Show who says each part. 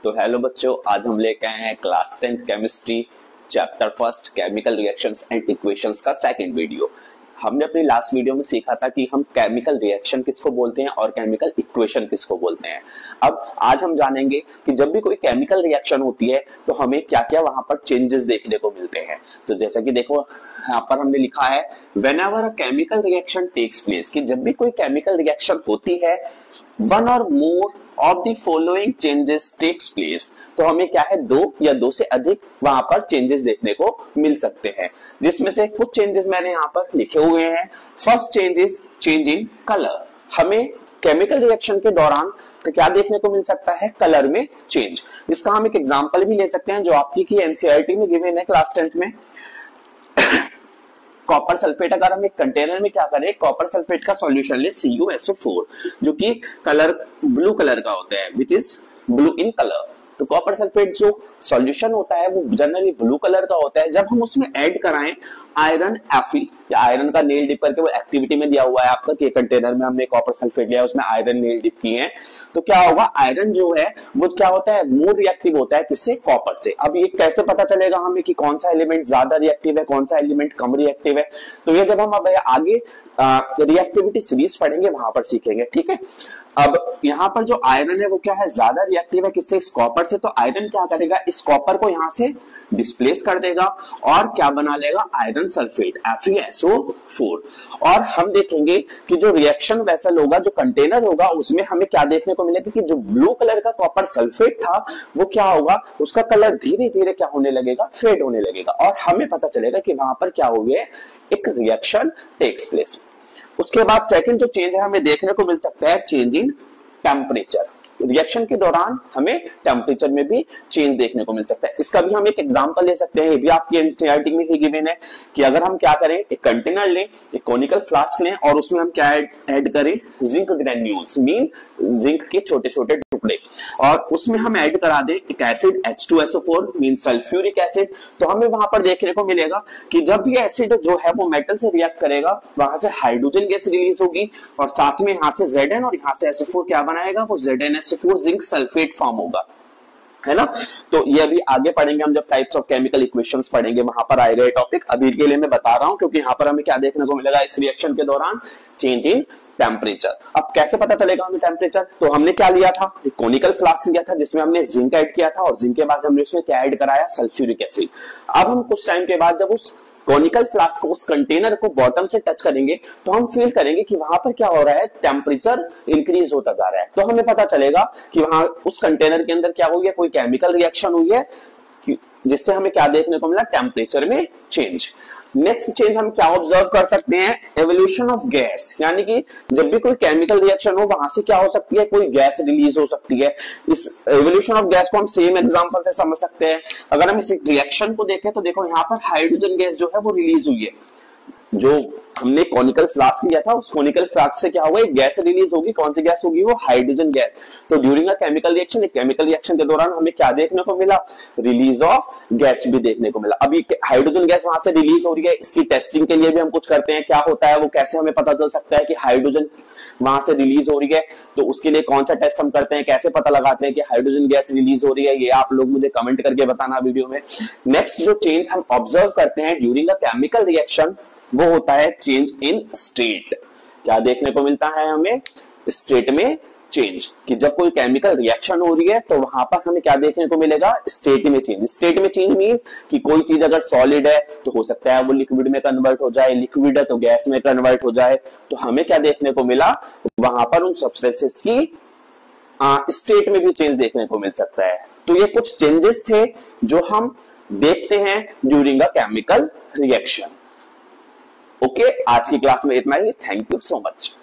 Speaker 1: तो हेलो बच्चों, आज हम लेके आए हैं class 10th chemistry chapter first chemical reactions and equations का सेकंड वीडियो। हमने अपनी लास्ट वीडियो में सीखा था कि हम केमिकल रिएक्शन किसको बोलते हैं और केमिकल इक्वेशन किसको बोलते हैं। अब आज हम जानेंगे कि जब भी कोई केमिकल रिएक्शन होती है तो हमें क्या क्या वहां पर चेंजेस देखने को मिलते हैं। तो जैसा कि देखो यहाँ पर हमने लिखा है whenever a chemical reaction takes place, कि जब भी कोई केमिकल रिएक्शन होती है one or more of the following changes takes place, तो हमें क्या है दो या दो से अधिक वहां पर चेंजेस देखने को मिल सकते हैं, जिसमें से कुछ चेंजेस मैंने यहाँ पर लिखे हुए हैं। First change is change in colour. हमें केमिकल रिएक्शन के दौरान तो क्या देखने को मिल सकता है, कलर में चेंज। इसका हम एक एग्जांपल भी ले सकते हैं जो आपकी की एनसीईआरटी में गिवन है क्लास 10th में। कॉपर सल्फेट, अगर हम एक कंटेनर में क्या करें, कॉपर सल्फेट का सॉल्यूशन ले CuSO4 जो कि कलर ब्लू कलर का होता है, which is blue in colour. तो कॉपर सल्फेट जो सॉल्यूशन होता है वो जनरली ब्लू कलर का होता है। जब हम उसमें ऐड कराएं आयरन Fe या आयरन का नेल डिप करके, वो एक्टिविटी में दिया हुआ है आपका कि कंटेनर में हमने कॉपर सल्फेट लिया, उसमें आयरन नेल डिप किए हैं, तो क्या होगा, आयरन जो है वो क्या होता है, मोर रिएक्टिव होता है किससे, कॉपर से। अब ये कैसे पता चलेगा हमें कि कौन सा एलिमेंट ज्यादा रिएक्टिव है, कौन सा एलिमेंट कम रिएक्टिव है, तो ये जब हम अब आगे रिएक्टिविटी सीरीज पढ़ेंगे वहां पर सीखेंगे, ठीक है। अब यहाँ पर जो आयरन है वो क्या है, ज्यादा रिएक्टिव है किससे, इस कॉपर से। तो आयरन क्या करेगा, इस कॉपर को यहाँ से डिस्प्लेस कर देगा और क्या बना लेगा, आयरन सल्फेट FeSO4। और हम देखेंगे कि जो रिएक्शन वेसल होगा, जो कंटेनर होगा, उसमें हमें क्या देखने को मिलेगा कि जो ब्लू कलर का कॉपर सल्फेट था वो क्या होगा, उसका कलर धीरे धीरे क्या होने लगेगा, फेड होने लगेगा, और हमें पता चलेगा कि वहां पर क्या हो गया, एक रिएक्शन टेक्स प्लेस। उसके बाद सेकंड जो चेंज है हमें देखने को मिल सकता है चेंज इन टेम्परेचर। रिएक्शन के दौरान हमें टेम्परेचर में भी चेंज देखने को मिल सकता है। इसका भी हम एक एग्जांपल ले सकते हैं, ये भी आपकी एनसीईआरटी में ही गिवन है कि अगर हम क्या करें, एक कंटेनर लें, एक कोनिकल फ्लास्क लें और उसमें हम क्या ऐड करें, जिंक ग्रेन्यूल्स, मीन जिंक के छोटे छोटे टुकड़े, और उसमें हम ऐड करा दें एक acid H2SO4 mean sulphuric acid, तो हमें वहां पर देखने को मिलेगा कि जब ये एसिड जो है वो मेटल से रिएक्ट करेगा, वहां से हाइड्रोजन गैस रिलीज होगी और साथ में यहाँ से Zn और यहाँ से SO4 क्या बनाएगा, वो ZnSO4 जिंक सल्फेट फॉर्म होगा, है ना। तो ये अभी आगे पढ़ेंगे हम, जब टाइप्स ऑफ केमिकल इक्वेशंस पढ़ेंगे वहां पर आएगा ये टॉपिक। अभी के लिए मैं बता रहा हूं क्योंकि यहाँ पर हमें क्या देखने को मिलेगा इस रिएक्शन के दौरान, चेंज इन टेम्परेचर। अब कैसे पता चलेगा हमें टेम्परेचर, तो हमने क्या लिया था, एक कोनिकल फ्लास्क लिया था जिसमें हमने जिंक ऐड किया था और जिंक के बाद हमने उसमें क्या ऐड कराया, सल्फ्यूरिक एसिड। अब हम कुछ टाइम के बाद जब उस कोनिकल फ्लास्क को, उस कंटेनर को बॉटम से टच करेंगे तो हम फील करेंगे कि वहां पर क्या हो रहा है, टेम्परेचर इंक्रीज होता जा रहा है। तो हमें पता चलेगा कि वहां उस कंटेनर के अंदर क्या हुई है, कोई केमिकल रिएक्शन हुई है जिससे हमें क्या देखने को मिला, टेम्परेचर में चेंज। नेक्स्ट चेंज हम क्या ऑब्जर्व कर सकते हैं, एवोल्यूशन ऑफ गैस, यानी कि जब भी कोई केमिकल रिएक्शन हो वहां से क्या हो सकती है, कोई गैस रिलीज हो सकती है। इस एवोल्यूशन ऑफ गैस को हम सेम एग्जांपल से समझ सकते हैं। अगर हम इस रिएक्शन को देखें तो देखो यहाँ पर हाइड्रोजन गैस जो है वो रिलीज हुई है। जो हमने कोनिकल फ्लास्क लिया था उस कोनिकल फ्लास्क से क्या हुआ, एक गैस रिलीज होगी, कौन सी गैस होगी, वो हाइड्रोजन गैस। तो ड्यूरिंग अ केमिकल रिएक्शन, एक केमिकल रिएक्शन के दौरान हमें क्या देखने को मिला, रिलीज ऑफ गैस भी देखने को मिला। अभी हाइड्रोजन गैस वहां से रिलीज हो रही है, इसकी टेस्टिंग के लिए भी हम कुछ करते हैं, क्या होता है वो, कैसे हमें पता चल सकता है कि हाइड्रोजन वहां से रिलीज हो रही है, तो उसके लिए कौन सा टेस्ट हम करते हैं, कैसे पता लगाते हैं कि हाइड्रोजन गैस रिलीज हो रही है, ये आप लोग मुझे कमेंट करके बताना वीडियो में। नेक्स्ट जो चेंज हम ऑब्जर्व करते हैं ड्यूरिंग अ केमिकल रिएक्शन वो होता है चेंज इन स्टेट। क्या देखने को मिलता है हमें, स्टेट में चेंज, कि जब कोई केमिकल रिएक्शन हो रही है तो वहां पर हमें क्या देखने को मिलेगा, स्टेट में चेंज। स्टेट में चेंज मीन कि कोई चीज अगर सॉलिड है तो हो सकता है वो लिक्विड में कन्वर्ट हो जाए, लिक्विड है तो गैस में कन्वर्ट हो जाए। तो हमें क्या देखने को मिला, वहां पर उन सब्सटेंसेस की स्टेट में भी चेंज देखने को मिल सकता है। तो ये कुछ चेंजेस थे जो हम देखते हैं during a chemical reaction. Okay, आज की क्लास में इतना ही। Thank you so much.